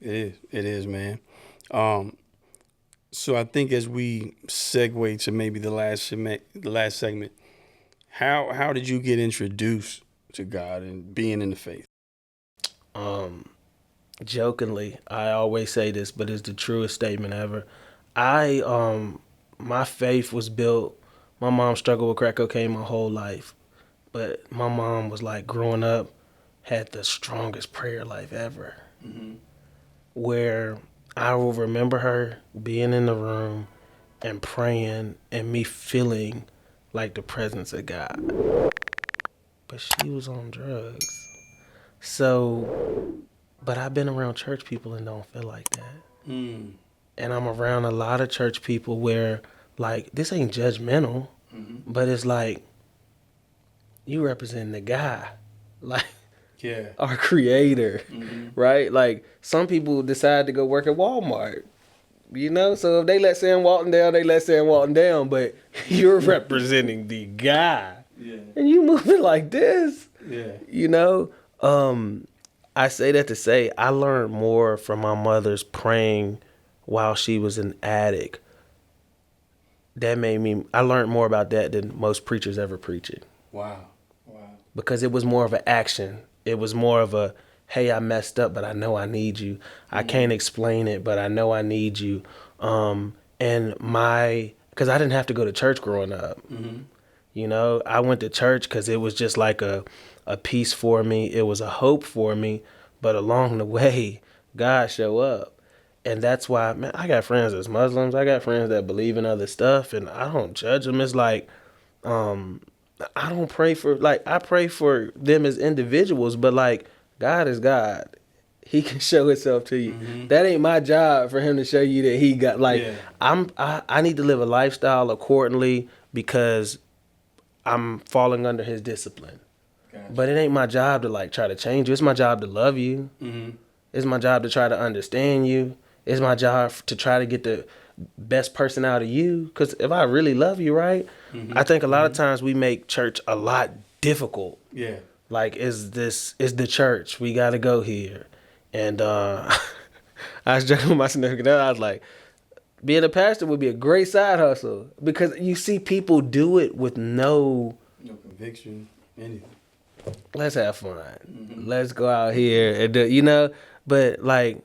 It is, man. Um, so I think as we segue to maybe the last segment, how did you get introduced to God and being in the faith? Um, Jokingly, I always say this, but it's the truest statement ever. I my faith was built. My mom struggled with crack cocaine my whole life, but my mom was like growing up had the strongest prayer life ever. Mm-hmm. Where I will remember her being in the room and praying and me feeling like the presence of God. But she was on drugs. So, but I've been around church people and don't feel like that. Mm. And I'm around a lot of church people where, like, this ain't judgmental, Mm-hmm. but it's like, you represent the guy, like, Yeah. our creator, Mm-hmm. right? Like, some people decide to go work at Walmart, you know? So if they let Sam Walton down, they let Sam Walton down, but you're representing the guy. Yeah. And you moving like this, Yeah. you know? I say that to say I learned more from my mother's praying while she was an addict. That made me, I learned more about that than most preachers ever preach it. Wow. Wow. Because it was more of an action. It was more of a, hey, I messed up, but I know I need you. I can't explain it, but I know I need you. And because I didn't have to go to church growing up. Mm-hmm. You know, I went to church because it was just like a peace for me. It was a hope for me. But along the way, God show up. And that's why, man, I got friends that's Muslims. I got friends that believe in other stuff, and I don't judge them. It's like, um, I don't pray for, like, I pray for them as individuals, but like, God is God. He can show himself to you. Mm-hmm. That ain't my job for him to show you that he got, like, Yeah. I need to live a lifestyle accordingly because I'm falling under his discipline. Gotcha. But it ain't my job to like try to change you. It's my job to love you. Mm-hmm. It's my job to try to understand you. It's my job to try to get the best person out of you. Because if I really love you, right, Mm-hmm. I think a lot of times we make church a lot difficult. Yeah. Like, is the church? We got to go here. And I was joking with my significant other. I was like, being a pastor would be a great side hustle because you see people do it with no conviction, anything. let's have fun. Mm-hmm. Let's go out here and do, you know. But like,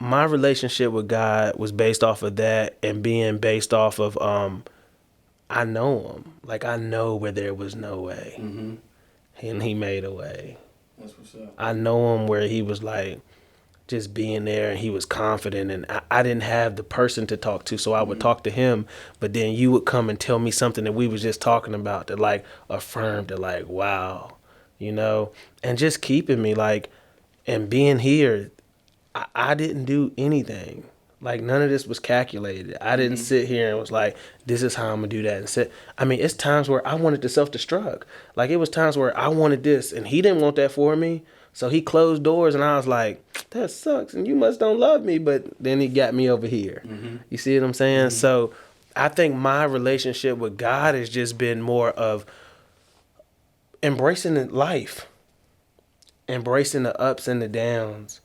my relationship with God was based off of that, and being based off of I know him. Like, I know where there was no way, Mm-hmm. and he made a way. That's what's up. I know him where he was like just being there and he was confident, and I didn't have the person to talk to, so I would talk to him, but then you would come and tell me something that we was just talking about that like affirmed it, like, wow, you know. And just keeping me like, and being here, I didn't do anything. Like, none of this was calculated. I didn't sit here and was like, this is how I'm gonna do that. And sit. I mean, it's times where I wanted to self-destruct. Like, it was times where I wanted this and he didn't want that for me. So he closed doors and I was like, that sucks and you must don't love me. But then he got me over here. Mm-hmm. You see what I'm saying? So I think my relationship with God has just been more of embracing life, embracing the ups and the downs.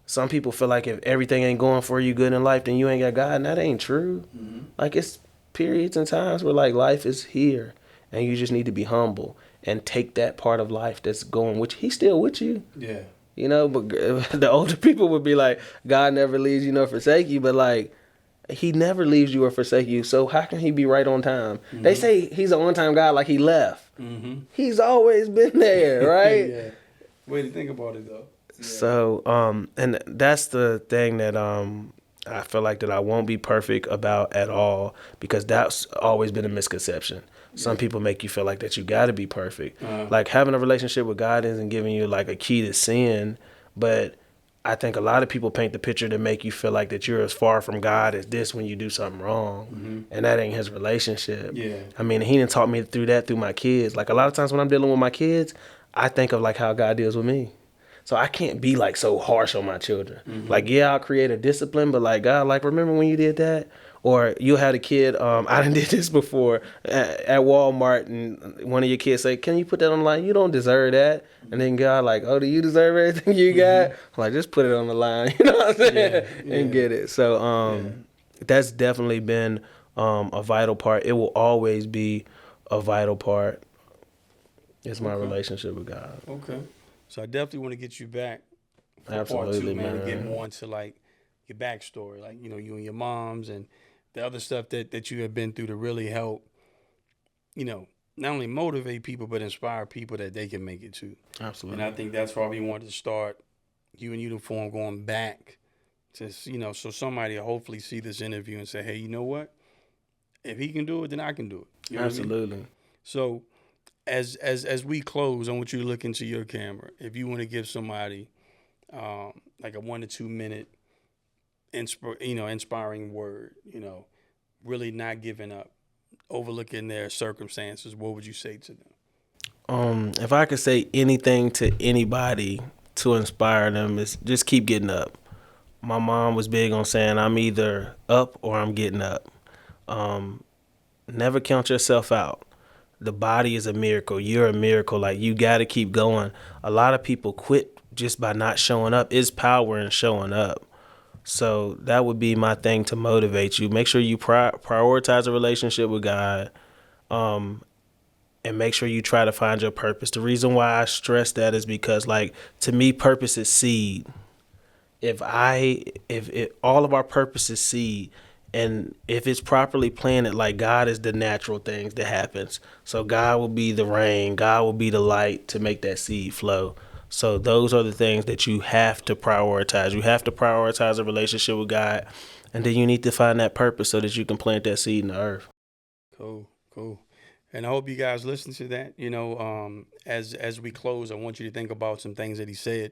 Some people feel like if everything ain't going for you good in life, then you ain't got God, and that ain't true. Mm-hmm. Like, it's periods and times where like life is here, and you just need to be humble and take that part of life that's going with you. He's still with you, Yeah. you know. But the older people would be like, God never leaves you nor forsake you, but like, he never leaves you or forsake you. So how can he be right on time? Mm-hmm. They say he's an on-time God, like he left. Mm-hmm. He's always been there, right? Yeah. Way to think about it though. Yeah. So, and that's the thing that I feel like that I won't be perfect about at all, because that's always been a misconception. Some people make you feel like that you got to be perfect. Like, having a relationship with God isn't giving you like a key to sin, but I think a lot of people paint the picture to make you feel like that you're as far from God as this when you do something wrong, and that ain't his relationship. Yeah. I mean, he didn't taught me through that through my kids. Like, a lot of times when I'm dealing with my kids, I think of like how God deals with me. So I can't be like so harsh on my children. Like, yeah, I'll create a discipline, but like, God, like, remember when you did that? Or you had a kid, I done did this before at Walmart, and one of your kids say, "Can you put that on the line? You don't deserve that." And then God like, "Oh, do you deserve everything you got?" Like, just put it on the line, you know what I'm saying, and get it. So that's definitely been a vital part. It will always be a vital part. It's my relationship with God. Okay. So I definitely want to get you back for part two, Absolutely, man, and get man. more into like your backstory, like you and your moms and the other stuff that you have been through to really help, not only motivate people but inspire people that they can make it too. And Absolutely. I think that's why we wanted to start you in uniform going back to so somebody will hopefully see this interview and say, hey, you know what? If he can do it, then I can do it. You know what I mean? Absolutely. So as we close, I want you to look into your camera. If you want to give somebody like a 1 to 2 minute inspiring word, really not giving up, overlooking their circumstances, what would you say to them? If I could say anything to anybody to inspire them, is just keep getting up. My mom was big on saying I'm either up or I'm getting up. Never count yourself out. The body is a miracle. You're a miracle. Like, you got to keep going. A lot of people quit just by not showing up. It's power in showing up. So that would be my thing to motivate you. Make sure you prioritize a relationship with God, and make sure you try to find your purpose. The reason why I stress that is because, like, to me, purpose is seed. If all of our purpose is seed, and if it's properly planted, like, God is the natural things that happens. So God will be the rain, God will be the light to make that seed flow. So those are the things that you have to prioritize. You have to prioritize a relationship with God, and then you need to find that purpose so that you can plant that seed in the earth. Cool. And I hope you guys listen to that. As we close, I want you to think about some things that he said.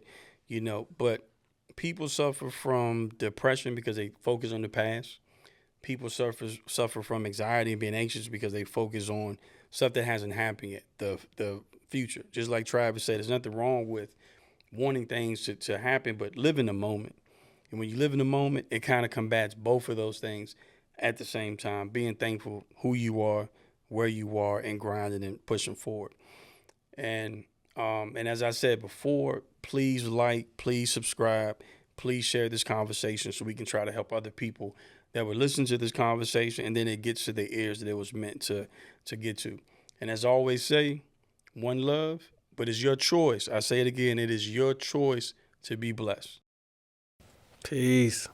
But people suffer from depression because they focus on the past. People suffer from anxiety and being anxious because they focus on stuff that hasn't happened yet, the future. Just like Travis said, there's nothing wrong with wanting things to happen, but live in the moment. And when you live in the moment, it kind of combats both of those things at the same time, being thankful who you are, where you are, and grinding and pushing forward. And as I said before, please please subscribe, please share this conversation so we can try to help other people that would listen to this conversation, and then it gets to their ears that it was meant to get to. And as I always say, one love, but it's your choice. I say it again, it is your choice to be blessed. Peace.